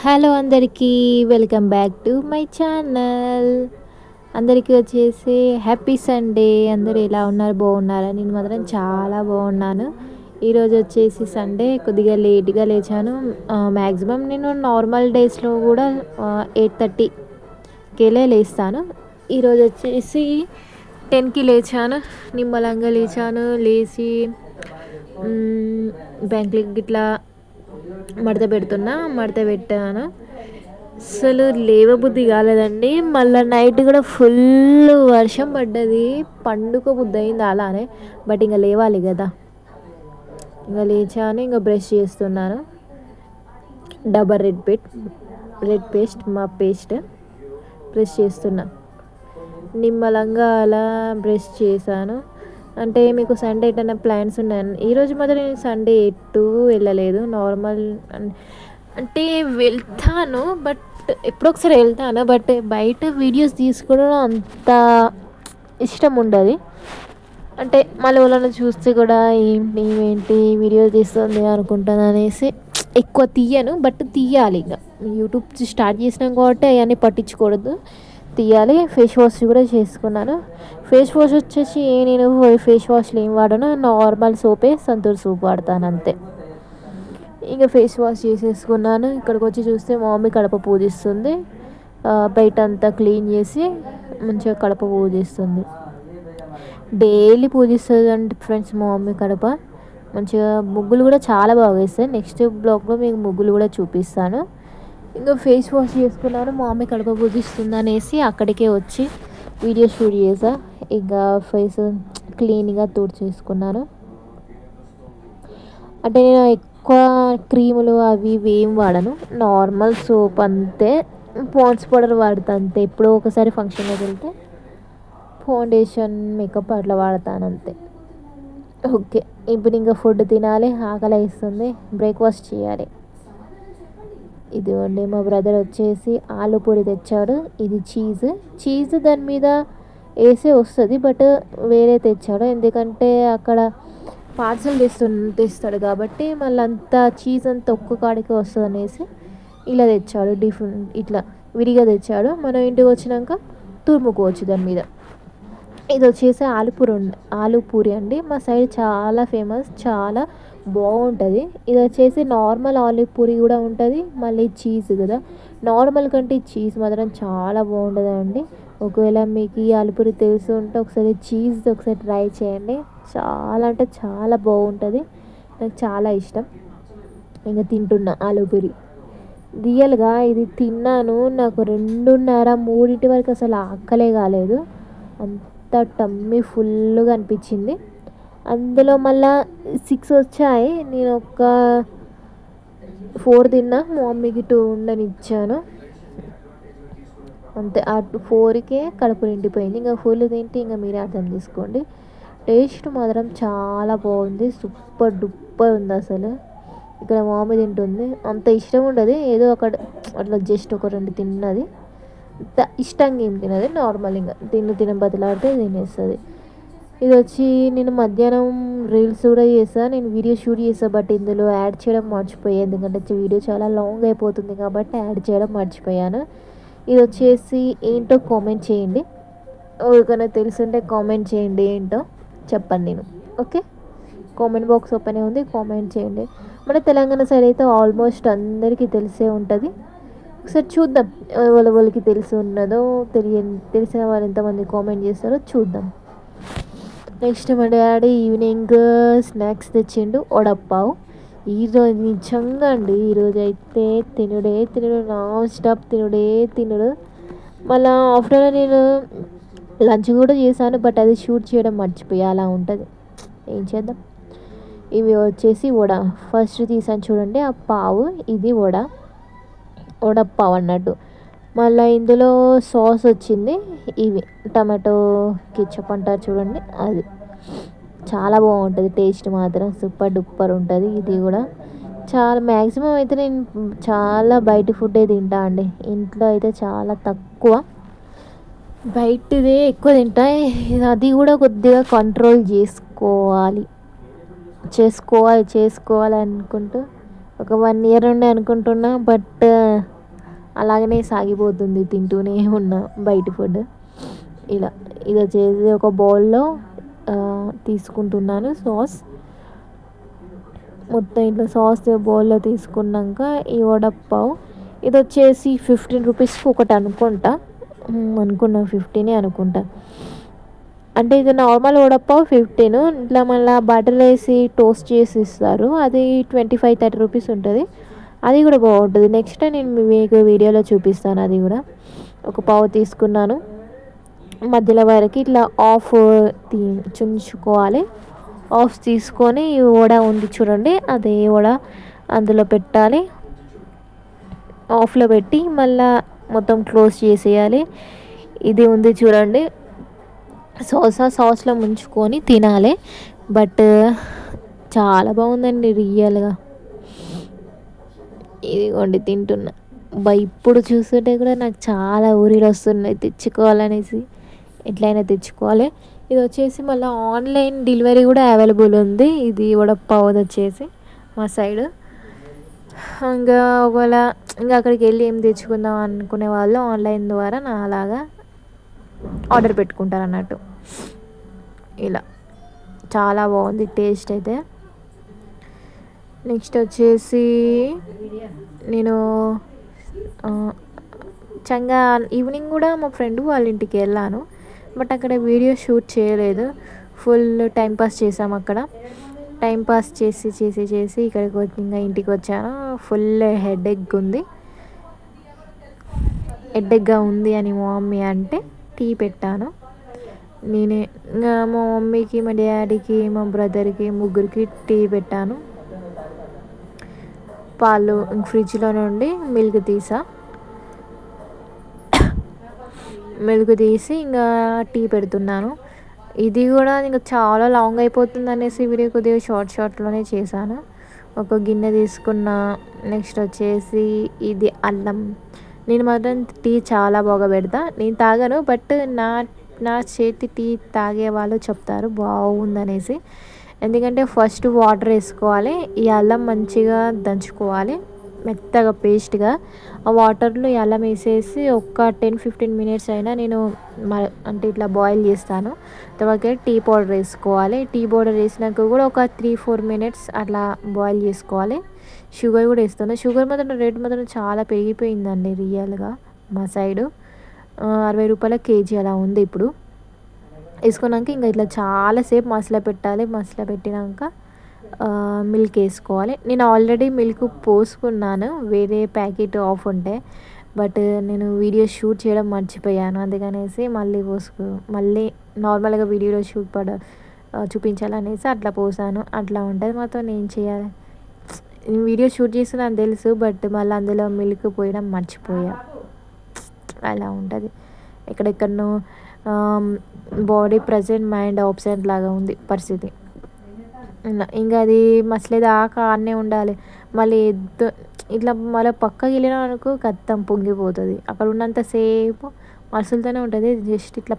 Hello అందరికీ, welcome back to my channel. అందరికీ వచ్చేసి హ్యాపీ సండే. అందరూ ఎలా ఉన్నారు, బాగున్నారా? నేను మాత్రం చాలా బాగున్నాను. ఈరోజు వచ్చేసి సండే, కొద్దిగా లేట్గా లేచాను. మ్యాక్సిమం నేను నార్మల్ డేస్లో కూడా 8:30కేలే లేస్తాను. ఈరోజు వచ్చేసి 10కి లేచాను. నిమ్మలంగా లేచాను. లేచి బ్యాంకులకి ఇట్లా మడత పెట్టాను. అసలు లేవబుద్ధి కాలేదండి. మళ్ళీ నైట్ కూడా ఫుల్ వర్షం పడ్డది. పండుకోబుద్ధి అయింది అలానే. బట్ ఇంకా లేవాలి కదా. ఇంకా లేచాను. ఇంకా బ్రష్ చేస్తున్నాను. డబర్ రెడ్ పేస్ట్ మా పేస్ట్ బ్రష్ చేస్తున్నా. నిమ్మలంగా అలా బ్రష్ చేశాను. అంటే మీకు సండే ఎటైనా ప్లాన్స్ ఉన్నాయని. ఈరోజు మాత్రం నేను సండే ఎటు వెళ్ళలేదు. నార్మల్ అంటే వెళ్తాను, బట్ ఎప్పుడొకసారి వెళ్తాను. బట్ బయట వీడియోస్ తీసుకోవడం అంత ఇష్టం ఉండదు. అంటే మళ్ళీ వాళ్ళని చూస్తే కూడా ఏంటి వీడియో తీస్తుంది అనుకుంటాను అనేసి ఎక్కువ తీయను. బట్ తీయాలి. ఇంకా యూట్యూబ్ స్టార్ట్ చేసినాం కాబట్టి అవన్నీ పట్టించుకూడదు, తీయాలి. ఫేస్ వాష్ కూడా చేసుకున్నాను. ఫేస్ వాష్ వచ్చేసి నేను ఫేస్ వాష్లు ఏం వాడను, నార్మల్ సోపే, సంతూర్ సోప్ వాడతాను అంతే. ఇంకా ఫేస్ వాష్ చేసేసుకున్నాను. ఇక్కడికి వచ్చి చూస్తే మా మమ్మీ కడప పూజిస్తుంది. బయట అంతా క్లీన్ చేసి మంచిగా కడప పూజిస్తుంది. డైలీ పూజిస్తుంది అంటే ఫ్రెండ్స్ మా మమ్మీ కడప. మంచిగా ముగ్గులు కూడా చాలా బాగా వేస్తాయి. నెక్స్ట్ బ్లాగ్లో మీకు ముగ్గులు కూడా చూపిస్తాను. ఇంకా ఫేస్ వాష్ చేసుకున్నాను. మా మమ్మీ కడప పూజిస్తుంది అనేసి అక్కడికే వచ్చి వీడియో షూట్ చేసా. ఇంకా ఫేస్ క్లీన్గా చేసుకున్నాను. అంటే నేను ఎక్కువ క్రీములు అవి ఇవి ఏం వాడను. నార్మల్ సోప్ అంతే. పాండ్స్ పౌడర్ వాడతా అంతే. ఎప్పుడో ఒకసారి ఫంక్షన్లోకి వెళ్తే ఫౌండేషన్, మేకప్ అట్లా వాడతాను అంతే. ఓకే, ఇప్పుడు ఇంకా ఫుడ్ తినాలి. ఆకలి వేస్తుంది. బ్రేక్ఫాస్ట్ చేయాలి. ఇదిగోండి మా బ్రదర్ వచ్చేసి ఆలు పూరి తెచ్చాడు. ఇది చీజ్ దాని మీద వేసే వస్తుంది, బట్ వేరే తెచ్చాడు. ఎందుకంటే అక్కడ పార్సల్ తెస్తాడు కాబట్టి మళ్ళీ అంతా చీజ్ అంతా ఒక్క కాడికి వస్తుంది అనేసి ఇలా తెచ్చాడు. ఇట్లా విడిగా తెచ్చాడు. మనం ఇంటికి వచ్చినాక తురుముకోవచ్చు దాని మీద. ఇది వచ్చేసి ఆలు పూరి అండి. మా సైడ్ చాలా ఫేమస్, చాలా బాగుంటుంది. ఇది వచ్చేసి నార్మల్ ఆలు పూరి కూడా ఉంటుంది, మళ్ళీ చీజ్ కదా. నార్మల్ కంటే చీజ్ మాత్రం చాలా బాగుంటుంది అండి. ఒకవేళ మీకు ఈ ఆలు పూరి తెలిసి ఉంటే ఒకసారి చీజ్ ఒకసారి ట్రై చేయండి. చాలా అంటే చాలా బాగుంటుంది. నాకు చాలా ఇష్టం. ఇంకా తింటున్నా ఆలు పూరి. రియల్గా ఇది తిన్నాను. నాకు 2:30, 3 వరకు అసలు ఆకలే కాలేదు. అంత టమ్మీ ఫుల్గా అనిపించింది. అందులో మళ్ళా 6 వచ్చాయి. నేను ఒక 4 తిన్నా. మా మమ్మీకి 2 ఉండనిచ్చాను అంతే. ఆ 4కే కడుపు నిండిపోయింది. ఇంకా ఫుల్ తింటే ఇంకా మీరే అర్థం చేసుకోండి. టేస్ట్ మాత్రం చాలా బాగుంది. సూపర్ డూపర్ ఉంది అసలు. ఇక్కడ మా మమ్మీ తింటుంది. అంత ఇష్టం ఉండదు, ఏదో అక్కడ అట్లా జస్ట్ ఒక 2 తిన్నది. ఇష్టంగా ఏం తినది, నార్మల్ ఇంకా తిన బతిలాడితే తినేస్తుంది. ఇది వచ్చి నేను మధ్యాహ్నం రీల్స్ కూడా చేసాను. నేను వీడియో షూట్ చేసాను, బట్ ఇందులో యాడ్ చేయడం మర్చిపోయాను. ఎందుకంటే వీడియో చాలా లాంగ్ అయిపోతుంది కాబట్టి యాడ్ చేయడం మర్చిపోయాను. ఇది వచ్చేసి ఏంటో కామెంట్ చేయండి. ఎవరికైనా తెలుసుంటే కామెంట్ చేయండి, ఏంటో చెప్పండి. నేను ఓకే, కామెంట్ బాక్స్ ఓపెన్ ఉంది, కామెంట్ చేయండి. మన తెలంగాణ సైడ్ అయితే ఆల్మోస్ట్ అందరికీ తెలిసే ఉంటుంది. ఒకసారి చూద్దాం వాళ్ళకి తెలిసి ఉన్నదో తెలిసిన వాళ్ళు ఎంతమంది కామెంట్ చేస్తారో చూద్దాం. నెక్స్ట్ మా డాడీ ఈవినింగ్ స్నాక్స్ తెచ్చిండు, వడపావు. ఈరోజు నిజంగా అండి, ఈరోజు అయితే తినుడు నాన్ స్టాప్ తినుడు. మళ్ళీ ఆఫ్టర్నూన్ నేను లంచ్ కూడా చేశాను, బట్ అది షూట్ చేయడం మర్చిపోయా. అలా ఉంటుంది, ఏం చేద్దాం. ఇవి వచ్చేసి వడ ఫస్ట్ తీసాను చూడండి, ఆ పావు. ఇది వడపావు అన్నట్టు. మళ్ళీ ఇందులో సాస్ వచ్చింది. ఇవి టమాటో కెచప్ అంటారు చూడండి, అది చాలా బాగుంటుంది. టేస్ట్ మాత్రం సూపర్ డూపర్ ఉంటుంది. ఇది కూడా చాలా మ్యాక్సిమం అయితే నేను చాలా బయట ఫుడ్డే తింటా అండి. ఇంట్లో అయితే చాలా తక్కువ, బయటదే ఎక్కువ తింటా. అది కూడా కొద్దిగా కంట్రోల్ చేసుకోవాలి అనుకుంటూ ఒక 1 year నుండి అనుకుంటున్నా. బట్ అలాగనే సాగిపోతుంది, తింటూనే ఉన్నా బయట ఫుడ్. ఇలా ఇది వచ్చేసి ఒక బౌల్లో తీసుకుంటున్నాను సాస్. మొత్తం ఇట్లా సాస్ బౌల్లో తీసుకున్నాక ఈ వడపావ్ ఇది వచ్చేసి 15 రూపీస్కి ఒకటి అనుకుంటా. అనుకున్నా 15 అనుకుంటా. అంటే ఇది నార్మల్ వడపావ్ 15, ఇట్లా మళ్ళీ బటర్ వేసి టోస్ట్ చేసి ఇస్తారు, అది 25-30 రూపీస్ ఉంటుంది. అది కూడా బాగుంటుంది. నెక్స్ట్ నేను మీకు వీడియోలో చూపిస్తాను. అది కూడా ఒక పావు తీసుకున్నాను. మధ్యలో వరకు ఇట్లా ఆఫ్ చుంచుకోవాలి. ఆఫ్ తీసుకొని వడ ఉంది చూడండి, అదే వడ అందులో పెట్టాలి. ఆఫ్లో పెట్టి మళ్ళీ మొత్తం క్లోజ్ చేసేయాలి. ఇది ఉంది చూడండి సాస్లో ముంచుకొని తినాలి. బట్ చాలా బాగుందండి రియల్గా. ఇదిగోండి తింటున్నా. ఇప్పుడు చూస్తుంటే కూడా నాకు చాలా ఊరిలో వస్తున్నాయి తెచ్చుకోవాలనేసి. ఎట్లయినా తెచ్చుకోవాలి. ఇది వచ్చేసి మళ్ళీ ఆన్లైన్ డెలివరీ కూడా అవైలబుల్ ఉంది. ఇది వడపావ్ వచ్చేసి మా సైడ్. ఇంకా ఒకవేళ ఇంకా అక్కడికి వెళ్ళి ఏం తెచ్చుకుందాం అనుకునే వాళ్ళు ఆన్లైన్ ద్వారా నా అలాగా ఆర్డర్ పెట్టుకుంటారు అన్నట్టు. ఇలా చాలా బాగుంది టేస్ట్ అయితే. నెక్స్ట్ వచ్చేసి నేను చంగా ఈవినింగ్ కూడా మా ఫ్రెండ్ వాళ్ళ ఇంటికి వెళ్ళాను. బట్ అక్కడ వీడియో షూట్ చేయలేదు. ఫుల్ టైంపాస్ చేసాము అక్కడ. టైంపాస్ చేసి చేసి చేసి ఇక్కడికి వచ్చి ఇంకా ఇంటికి వచ్చాను. ఫుల్ హెడేక్ ఉంది. హెడేక్గా ఉంది అని మా మమ్మీ అంటే టీ పెట్టాను. నేనే ఇంకా మా మమ్మీకి, మా డాడీకి, మా బ్రదర్కి, ముగ్గురికి టీ పెట్టాను. పాలు ఫ్రిడ్జ్లో నుండి మిల్క్ తీసి ఇంకా టీ పెడుతున్నాను. ఇది కూడా ఇంకా చాలా లాంగ్ అయిపోతుంది అనేసి వీడియో కొద్దిగా షార్ట్లోనే చేశాను. ఒక గిన్నె తీసుకున్న. నెక్స్ట్ వచ్చేసి ఇది అల్లం. నేను మాత్రం టీ చాలా బాగా పెడతా. నేను తాగాను, బట్ నా చేతి టీ తాగే వాళ్ళు చెప్తారు బాగుందనేసి. ఎందుకంటే ఫస్ట్ వాటర్ వేసుకోవాలి, ఈ అల్లం మంచిగా దంచుకోవాలి మెత్తగా పేస్ట్గా. ఆ వాటర్లో ఈ అల్లం వేసేసి ఒక 10-15 మినిట్స్ అయినా నేను అంటే ఇట్లా బాయిల్ చేస్తాను. తర్వాత టీ పౌడర్ వేసుకోవాలి. టీ పౌడర్ వేసినాక కూడా ఒక 3-4 మినిట్స్ అట్లా బాయిల్ చేసుకోవాలి. షుగర్ కూడా వేస్తాను. షుగర్ మాత్రం రేట్ మాత్రం చాలా పెరిగిపోయిందండి రియల్గా. మా సైడు 60 రూపాయల కేజీ అలా ఉంది ఇప్పుడు. వేసుకున్నాక ఇంకా ఇట్లా చాలాసేపు మసాలా పెట్టాలి. మసాలా పెట్టినాక మిల్క్ వేసుకోవాలి. నేను ఆల్రెడీ మిల్క్ పోసుకున్నాను వేరే ప్యాకెట్ ఆఫ్ ఉంటే, బట్ నేను వీడియో షూట్ చేయడం మర్చిపోయాను. అందుకనేసి మళ్ళీ నార్మల్గా వీడియోలో చూపించాలనేసి అట్లా పోసాను. అట్లా ఉంటుంది మాత్రం నేను చేయాలి. వీడియో షూట్ చేస్తున్నాను తెలుసు, బట్ మళ్ళీ అందులో మిల్క్ పోయడం మర్చిపోయా. అలా ఉంటుంది. ఎక్కడెక్కడనో బాడీ ప్రజెంట్ మైండ్ ఆబ్సెంట్ లాగా ఉంది పరిస్థితి. ఇంకా అది మసలేదాకా ఆడనే ఉండాలి. మళ్ళీ ఇట్లా మళ్ళీ పక్కకి వెళ్ళినా అనుకో కత్తం పొంగిపోతుంది. అక్కడ ఉన్నంతసేపు మసులుతూనే ఉంటుంది. జస్ట్ ఇట్లా